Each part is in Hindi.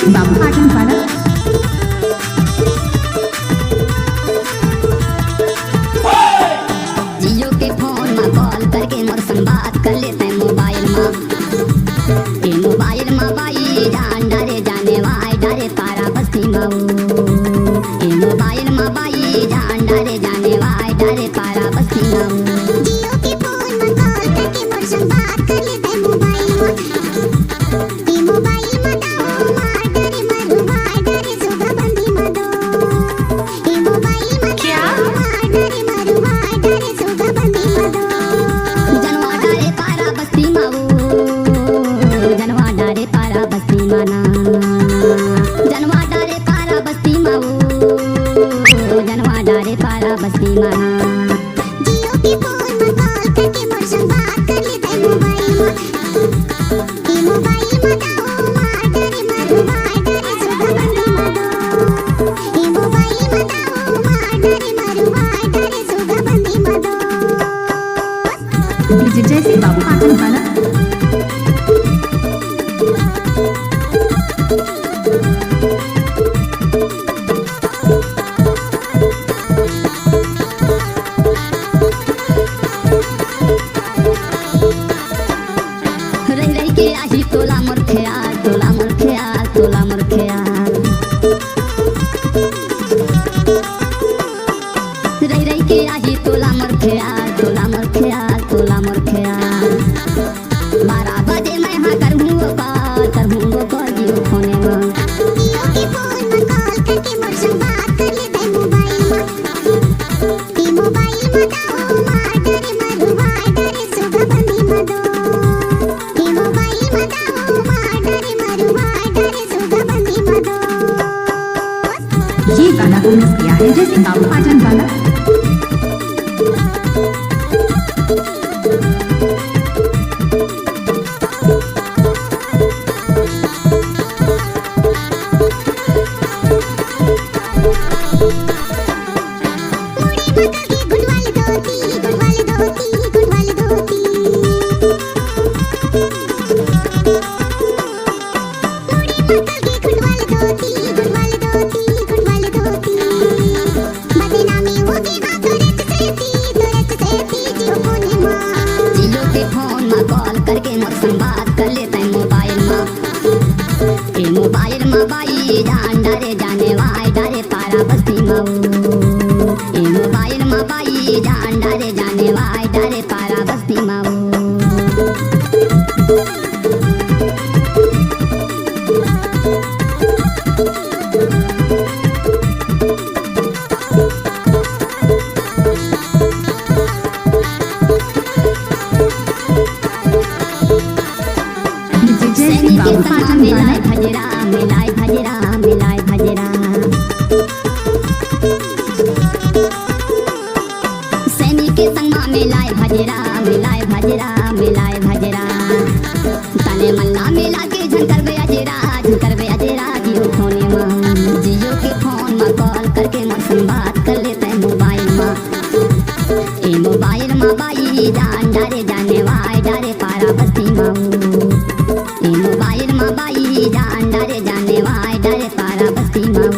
सिंह बाबू पाटन वाला। जियो के फोन में कॉल करके मोर संग बात कर लेते हैं मोबाइल में। ए मोबाइल में बाई जान डारे जाने वाई डारे पारा बस्ती माऊ। ए मोबाइल में बाई जान डारे जाने वाई डारे पारा बस्ती माऊ। जियो के फोन में कॉल करके मोर संग बात कर लेते हैं मोबाइल में। ए मोबाइल में दाओ मार डरे मरु वाई डरे सुगा बंदी मदो। ए मोबाइल में क्या मार डरे मरु वाई डरे सुगा बंदी मदो। जनवा डारे पारा बस्ती माऊ। जनवा डारे पारा बस्ती माना। जनवा डारे पारा बस्ती माऊ। जनवा डारे पारा बस्ती माना। जियो के फोन में कॉल करके मोर संग बात कर लेते हैं मोबाइल में। ए मोबाइल में दाओ मार डरे मरु वाई डरे सुगा बंदी मदो। ए मोबाइल में दाओ मार डरे मरु वाई डरे सुगा बंदी मदो। डीजे जय सिंह बाबू पाटन वाला। रही रही के आही तोला मोर ख्याल, तोला मोर ख्याल, तोला मोर ख्याल। रही रही के आही तोला मोर ख्याल, तोला मोर ख्याल, तोला मोर ख्याल। 12 बजे मैं हाँ करहूँ वो कॉल जियो फोने में। जियो के फोन में कॉल करके मोर संग बात कर लेते हैं मोबाइल में। ए मोबाइल में दाओ मार डरे मरु वाई डरे सुगा बंदी मदो। ए मोबाइल में दाओ मार डरे मरु वाई डरे सुगा बंदी मदो। ये गाना को मिस किया है जय सिंह बाबू पाटन वाला। मुड़ी बदल के गुडवाले धोती, गुडवाले धोती, गुडवाले धोती। मुड़ी बदल के गुडवाले धोती, गुडवाले धोती, गुडवाले धोती। बदनामी होगी हाँ तुरंत सेती जियो फोने में। जियो के फोन में कॉल करके मोर संग बात कर लेते हैं मोबाइल में। ए मोबाइल में बाई जान डारे जाने वाई डारे पारा बस्ती माऊ। ए मोबाइल में बाई जान डारे जाने वाई डारे पारा बस्ती माऊ। डीजे जय सैनी सिंह के बाबू संग पाटन मिलाए वाला। भजरा, मिलाए भजरा, मिलाए भजरा। सैनी के संग मिलाए भजरा, मिलाए भजरा, मिलाए भजरा। तने मल्ला मिला के झंकर बे अजरा, झंकर बे अजरा जियो फोने में। जियो के फोन में कॉल करके मोर संग बात कर लेते हैं मोबाइल में। ए मोबाइल में बाई जान डारे जाने वाई डारे पारा बस्ती माऊ। ए मोबाइल में बाई जान डारे जाने वाई डारे पारा बस्ती माऊ।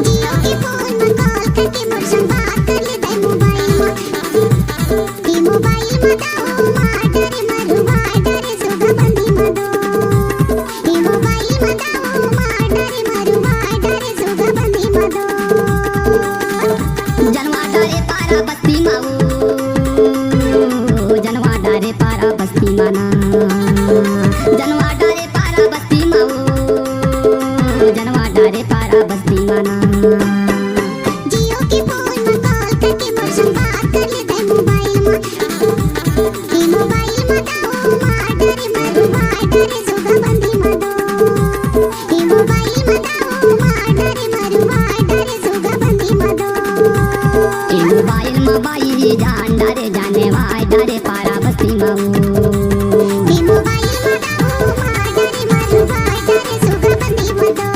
जियो के फोन में कॉल करके मोर संग बात कर लेते हैं मोबाइल में। ए मोबाइल में दाओ मार डरे मरु वाई डरे सुगा बंदी मदो। ए मोबाइल में दाओ मार डरे मरु वाई डरे सुगा बंदी मदो। जनवा डारे पारा बस्ती माऊ। जनवा डारे पारा बस्ती माना। जनवा डारे पारा बस्ती माऊ। जनवा डारे पारा बस्ती माना। जियो के फोन में कॉल करके मोर संग बात कर लेते हैं मोबाइल में। ए मोबाइल में दाओ मार डरे मरु वाई डरे सुगा बंदी मदो। ए मोबाइल में दाओ मार डरे मरु वाई डरे सुगा बंदी मदो। ए मोबाइल में बाई जान डारे जाने वाई डारे पारा बस्ती माऊ। ए मोबाइल में दाओ मार डरे मरु वाई डरे सुगा बंदी मदो।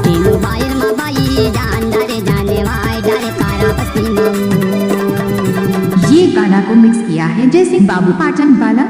ए मोबाइल में बाई जान डारे जाने वाई डारे पारा बस्ती माऊ। ये गाना को मिक्स किया है जय सिंह बाबू पाटन वाला।